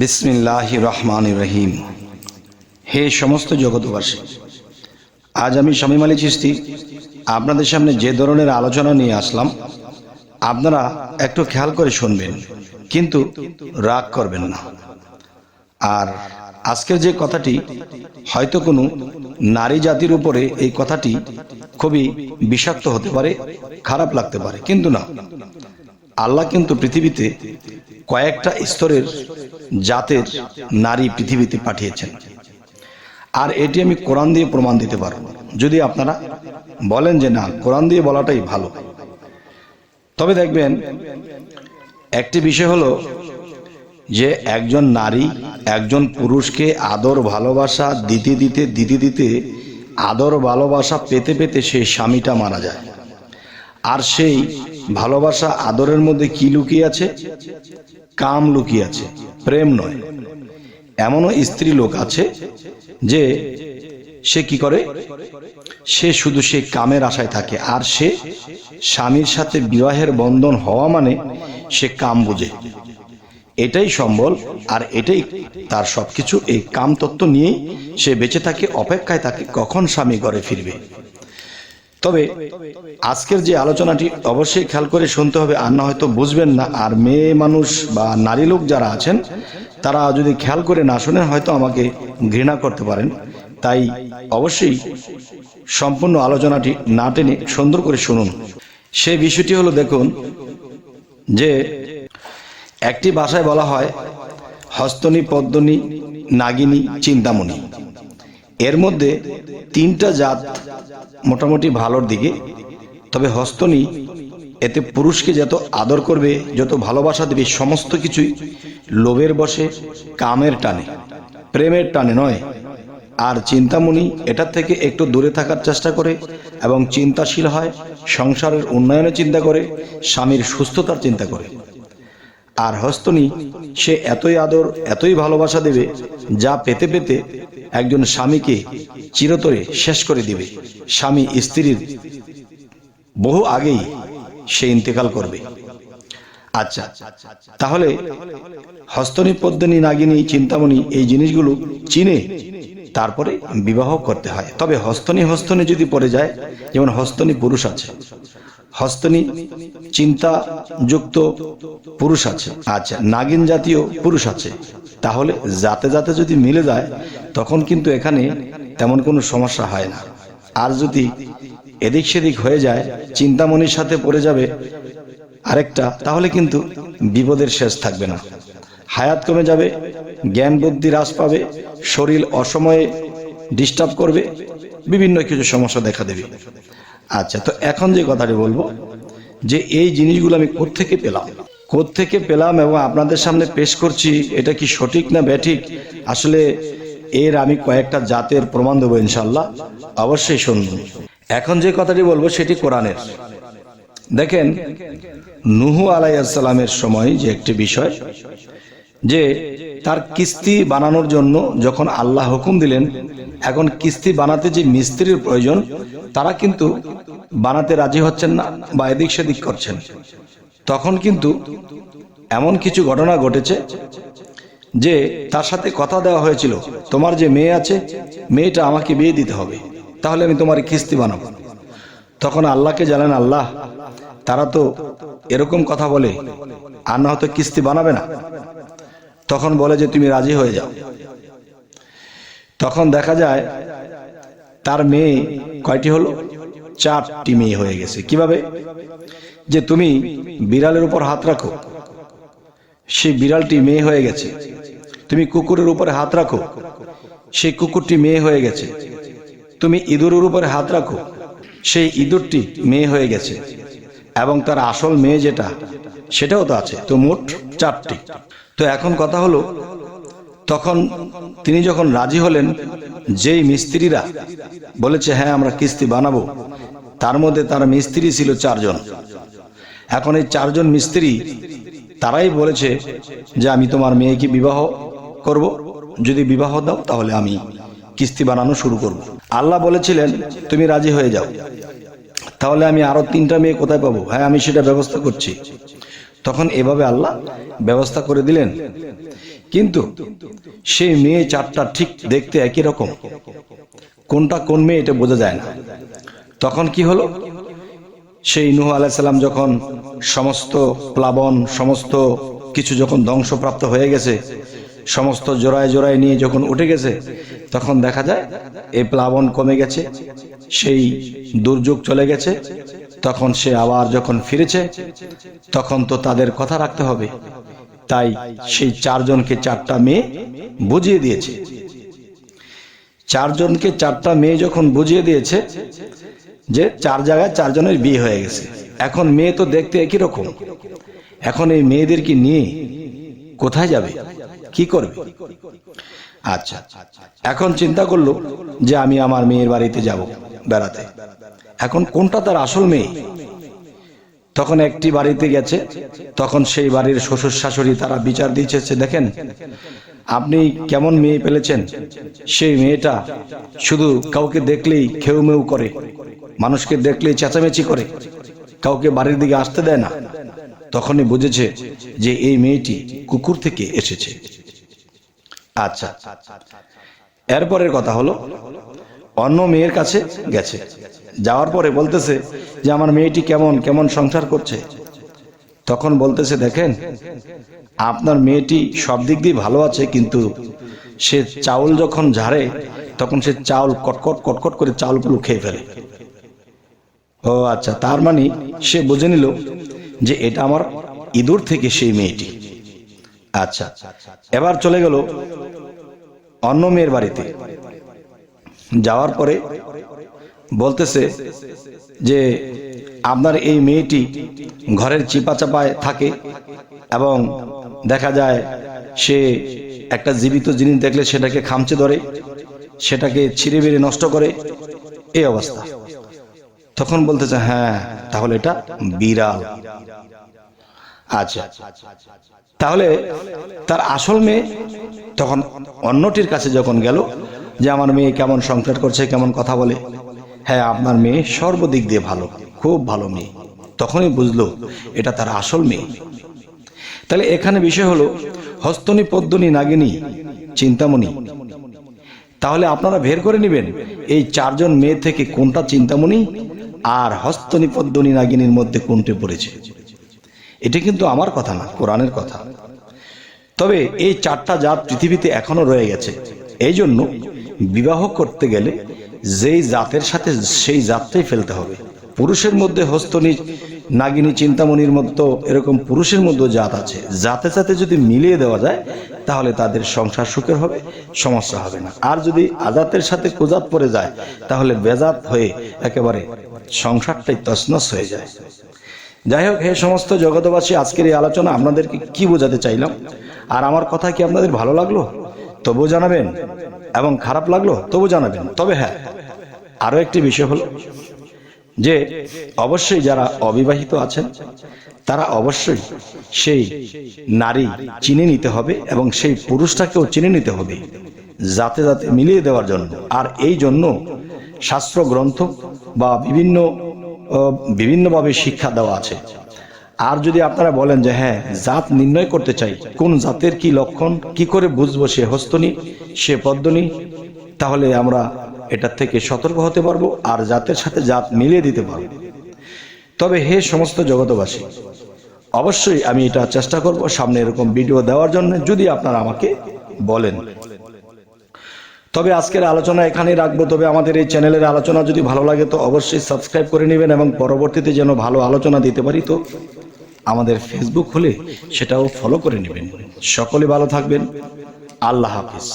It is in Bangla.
বিসমিল্লাহির রহমানির রহিম। হে সমস্ত জগৎবাসী, আজ আমি শামীম আলী চিশতি আপনাদের সামনে যে ধরনের আলোচনা নিয়ে আসলাম, আপনারা একটু খেয়াল করে শুনবেন, কিন্তু রাগ করবেন না। আর আজকের যে কথাটি হয়তো কোনো নারী জাতির উপরে এই কথাটি খুবই বিষাক্ত হতে পারে, খারাপ লাগতে পারে, কিন্তু না, আল্লাহ কিন্তু পৃথিবীতে কয়েকটা স্তরের জাতের নারী পৃথিবীতে পাঠিয়েছেন। আর এটি আমি কোরআন দিয়ে প্রমাণ দিতে পারবো, যদি আপনারা বলেন যে না, কোরআন দিয়ে বলাটাই ভালো। তবে দেখবেন একটি বিষয় হলো যে একজন নারী একজন পুরুষকে আদর ভালোবাসা দিতে দিতে দিতে দিতে আদর ভালোবাসা পেতে পেতে সেই স্বামীটা মারা যায়। আর সেই ভালোবাসা আদরের মধ্যে কি লুকিয়ে আছে? কাম লুকিয়ে আছে, প্রেম নয়। এমনও স্ত্রী লোক আছে যে সে কি করে, সে শুধু সে কামের আশায় থাকে, আর সে স্বামীর সাথে বিবাহের বন্ধন হওয়া মানে সে কাম বুঝে, এটাই সম্বল আর এটাই তার সবকিছু। এই কাম তত্ত্ব নিয়েই সে বেঁচে থাকে, অপেক্ষায় থাকে কখন স্বামী ঘরে ফিরবে। তবে আজকের যে আলোচনাটি অবশ্যই খেয়াল করে শুনতে হবে, আর না হয়তো বুঝবেন না। আর মেয়ে মানুষ বা নারী লোক যারা আছেন তারা যদি খেয়াল করে না শোনেন হয়তো আমাকে ঘৃণা করতে পারেন। তাই অবশ্যই সম্পূর্ণ আলোচনাটি না টেনে সুন্দর করে শুনুন। সেই বিষয়টি হলো, দেখুন যে একটি ভাষায় বলা হয় হস্তনী, পদ্মনী, নাগিনী, চিন্তামণি। এর মধ্যে তিনটা জাত মোটামুটি ভালোর দিকে। তবে হস্তনী, এতে পুরুষকে যত আদর করবে, যত ভালোবাসা দেবে, সমস্ত কিছুই লোভের বশে, কামের টানে, প্রেমের টানে নয়। আর চিন্তামণি এটার থেকে একটু দূরে থাকার চেষ্টা করে এবং চিন্তাশীল হয়, সংসারের উন্নয়নের চিন্তা করে, স্বামীর সুস্থতার চিন্তা করে। আর হস্তনী, সে এতই আদর এতই ভালোবাসা দেবে যা পেতে পেতে একজন স্বামীকে চিরতরে শেষ করে দিবে। স্বামী স্ত্রীর বহু আগেই সে ইন্তেকাল করবে। আচ্ছা, তাহলে হস্তনী, পদ্মিনী, নাগিনী, চিন্তামণি এই জিনিসগুলো চিনে তারপরে বিবাহ করতে হয়। তবে হস্তনী হস্তনী যদি পড়ে যায়, যেমন হস্তনী পুরুষ আছে, হস্তনী চিন্তাযুক্ত পুরুষ আছে, আচ্ছা নাগিন জাতীয় পুরুষ আছে, তাহলে জাতে জাতে যদি মিলে যায় তখন কিন্তু এখানে তেমন কোনো সমস্যা হয় না। আর যদি এদিক সেদিক হয়ে যায়, চিন্তামণির সাথে পড়ে যাবে আরেকটা, তাহলে কিন্তু বিপদের শেষ থাকবে না। হায়াত কমে যাবে, জ্ঞান বুদ্ধি হ্রাস পাবে, শরীর অসময়ে ডিস্টার্ব করবে, বিভিন্ন কিছু সমস্যা দেখা দেবে। আচ্ছা, তো এখন যে কথাটি বলবো যে এই জিনিসগুলো আমি কোত্থেকে পেলাম এবং আপনাদের সামনে পেশ করছি, এটা কি সঠিক না ব্যাঠিক, আসলে এর আমি কয়েকটা জাতের প্রমাণ দেবো ইনশাল্লাহ, অবশ্যই শুনুন। এখন যে কথাটি বলবো সেটি কোরআনের। দেখেন, নূহ আলাইহিস সালামের সময় যে একটি বিষয়, যে তার কিস্তি বানানোর জন্য যখন আল্লাহ হুকুম দিলেন, এখন কিস্তি বানাতে যে মিস্ত্রির প্রয়োজন, তারা কিন্তু বানাতে রাজি হচ্ছেন না বা এদিক সেদিক করছেন। তখন কিন্তু এমন কিছু ঘটনা ঘটেছে যে তার সাথে কথা দেওয়া হয়েছিল, তোমার যে মেয়ে আছে, মেয়েটা আমাকে বিয়ে দিতে হবে, তাহলে আমি তোমার কিস্তি বানাবো। তখন আল্লাহকে জানেন, আল্লাহ তারা তো এরকম কথা বলে, আর না হয়তো কিস্তি বানাবে না। তখন বলে যে তুমি রাজি হয়ে যাও। তখন দেখা যায় তার মেয়ে কয়টি হলো? 4টি মেয়ে হয়ে গেছে। কিভাবে? যে তুমি বিড়ালের উপর হাত রাখো, সেই বিড়ালটি মেয়ে হয়ে গেছে। তুমি কুকুরের উপরে হাত রাখো, সেই কুকুরটি মেয়ে হয়ে গেছে। তুমি ইঁদুরের উপরে হাত রাখো, সেই ইঁদুরটি মেয়ে হয়ে গেছে। এবং তার আসল মেয়ে যেটা, সেটাও তো আছে। তো মোট 4টি। তো এখন কথা হলো, তখন তিনি যখন রাজি হলেন, যেই মিস্ত্রিরা বলেছে হ্যাঁ আমরা কিস্তি বানাবো, তার মধ্যে তার মিস্ত্রি ছিল 4 জন। এখন এই 4 জন মিস্ত্রি তারাই বলেছে যে আমি তোমার মেয়েকে বিবাহ করব, যদি বিবাহ দাও তাহলে আমি কিস্তি বানানো শুরু করব। আল্লাহ বলেছিলেন তুমি রাজি হয়ে যাও, তাহলে আমি আরো 3টা মেয়ে কোথায় পাবো? হ্যাঁ আমি সেটা ব্যবস্থা করছি। তখন এভাবে আল্লাহ ব্যবস্থা করে দিলেন কিন্তু সেই মেয়ে চারটা ঠিক দেখতে একই রকম, কোনটা কোন মেয়ে এটা বোঝা যায় না। তখন কি হলো, সেই নূহ আলাইহিস সালাম যখন সমস্ত প্লাবন সমস্ত কিছু যখন ধ্বংসপ্রাপ্ত হয়ে গেছে, সমস্ত জোড়ায় জোড়ায় নিয়ে যখন উঠে গেছে, তখন দেখা যায় এই প্লাবন কমে গেছে, সেই দুর্যোগ চলে গেছে। তখন সে আবার যখন ফিরেছে, তখন তো তাদের কথা রাখতে হবে, তাই সেই চারজনকে চারটা মেয়ে বুঝিয়ে দিয়েছে। চারজনকে চারটা মেয়ে যখন বুঝিয়ে দিয়েছে যে চার জায়গায় চারজনের বিয়ে হয়ে গেছে, এখন মেয়ে তো দেখতে একই রকম, এখন এই মেয়েদেরকে নিয়ে কোথায় যাবে, কি করবে? আচ্ছা, এখন চিন্তা করলো যে আমি আমার মেয়ের বাড়িতে যাব বেড়াতে। এখন কোনটা তার আসল মেয়ে? তখন একটি বাড়িতে গেছে, তখন সেই বাড়ির শ্বশুর শাশুড়ি তারা বিচার দিয়েছে, দেখেন আপনি কেমন মেয়ে পেলেছেন, সেই মেয়েটা শুধু কাউকে দেখলেই খেউ মেউ করে, মানুষকে দেখলেই চেঁচামেচি করে, কাউকে বাড়ির দিকে আসতে দেয় না। তখনই বুঝেছে যে এই মেয়েটি কুকুর থেকে এসেছে। আচ্ছা, এরপরের কথা হলো অন্য মেয়ের কাছে গেছে, যাওয়ার পরে বলতেছে যে আমার মেয়েটি কেমন কেমন সংসার করছে। তখন বলতেছে, দেখেন আপনার মেয়েটি সব দিক দিয়ে ভালো আছে, কিন্তু সে চাউল যখন ঝাড়ে তখন সে চাউল কটকট কটকট করে চাউলগুলো খেয়ে ফেলে। ও আচ্ছা, তার মানে সে বুঝে নিল যে এটা আমার ইঁদুর থেকে সেই মেয়েটি। আচ্ছা, এবার চলে গেল অন্য মেয়ের বাড়িতে। যাওয়ার পরে বলতেছে যে আপনার এই মেয়েটি ঘরের চিপা চাপায় থাকে এবং দেখা যায় সে একটা জীবিত জিনিস দেখলে সেটাকে খামচে ধরে, সেটাকে ছিঁড়ে বেড়ে নষ্ট করে, এই অবস্থা। তখন বলতেছে, হ্যাঁ তাহলে এটা বিড়াল। আচ্ছা, তাহলে তার আসল মেয়ে তখন অন্যটির কাছে যখন গেল যে আমার মেয়ে কেমন সংসার করছে, কেমন কথা বলে, হ্যাঁ আপনার মেয়ে সর্বদিক দিয়ে ভালো, খুব ভালো মেয়ে। তখনই বুঝলো এটা তার আসল মেয়ে। তাহলে এখানে বিষয় হলো হস্তনী পদ্মনী নাগিনী চিন্তামণি। তাহলে আপনারা বের করে নেবেন এই চারজন মেয়ে থেকে কোনটা চিন্তামণি আর হস্তনী পদ্মনী নাগিনীর মধ্যে কোনটি পড়েছে। এটা কিন্তু আমার কথা না, কোরআনের কথা। তবে এই চারটা জাত পৃথিবীতে এখনো রয়ে গেছে। এই জন্য বিবাহ করতে গেলে যেই জাতের সাথে সেই জাতটাই ফেলতে হবে। পুরুষের মধ্যে হস্তনী নাগিনী চিন্তামণির মতো এরকম পুরুষের মধ্যে জাত আছে, জাতে জাতে যদি মিলিয়ে দেওয়া যায় তাহলে তাদের সংসার সুখের হবে, সমস্যা হবে না। আর যদি আজাতের সাথে কুজাত পড়ে যায় তাহলে বেজাত হয়ে একেবারে সংসারটাই তছনছ হয়ে যায়। যাই হোক, হে সমস্ত জগতবাসী, আজকের এই আলোচনা আপনাদেরকে কি বোঝাতে চাইলাম, আর আমার কথা কি আপনাদের ভালো লাগলো তবু জানাবেন, এবং খারাপ লাগলো তবু জানাবেন। তবে হ্যাঁ, আরো একটি বিষয় হলো যে অবশ্যই যারা অবিবাহিত আছেন তারা অবশ্যই সেই নারী চিনে নিতে হবে এবং সেই পুরুষটাকেও চিনে নিতে হবে, যাতে যাতে মিলিয়ে দেওয়ার জন্য। আর এই জন্য শাস্ত্র গ্রন্থ বা বিভিন্নভাবে শিক্ষা দেওয়া আছে। আর যদি আপনারা বলেন যে হ্যাঁ জাত নির্ণয় করতে চাই, কোন জাতের কি লক্ষণ, কি করে বুঝবো সে হস্তনী সে পদ্মনী, তাহলে আমরা এটার থেকে সতর্ক হতে পারবো আর জাতের সাথে জাত মিলিয়ে দিতে পারবো। তবে হে সমস্ত জগতবাসী, অবশ্যই আমি এটা চেষ্টা করব সামনে এরকম ভিডিও দেওয়ার জন্য, যদি আপনারা আমাকে বলেন। তবে আজকের আলোচনা এখানেই রাখবো। তবে আমাদের এই চ্যানেলের আলোচনা যদি ভালো লাগে তো অবশ্যই সাবস্ক্রাইব করে নেবেন, এবং পরবর্তীতে যেন ভালো আলোচনা দিতে পারি তো আমাদের ফেসবুক খুলে সেটাও ফলো করে নেবেন। সকলে ভালো থাকবেন। আল্লাহ হাফিজ।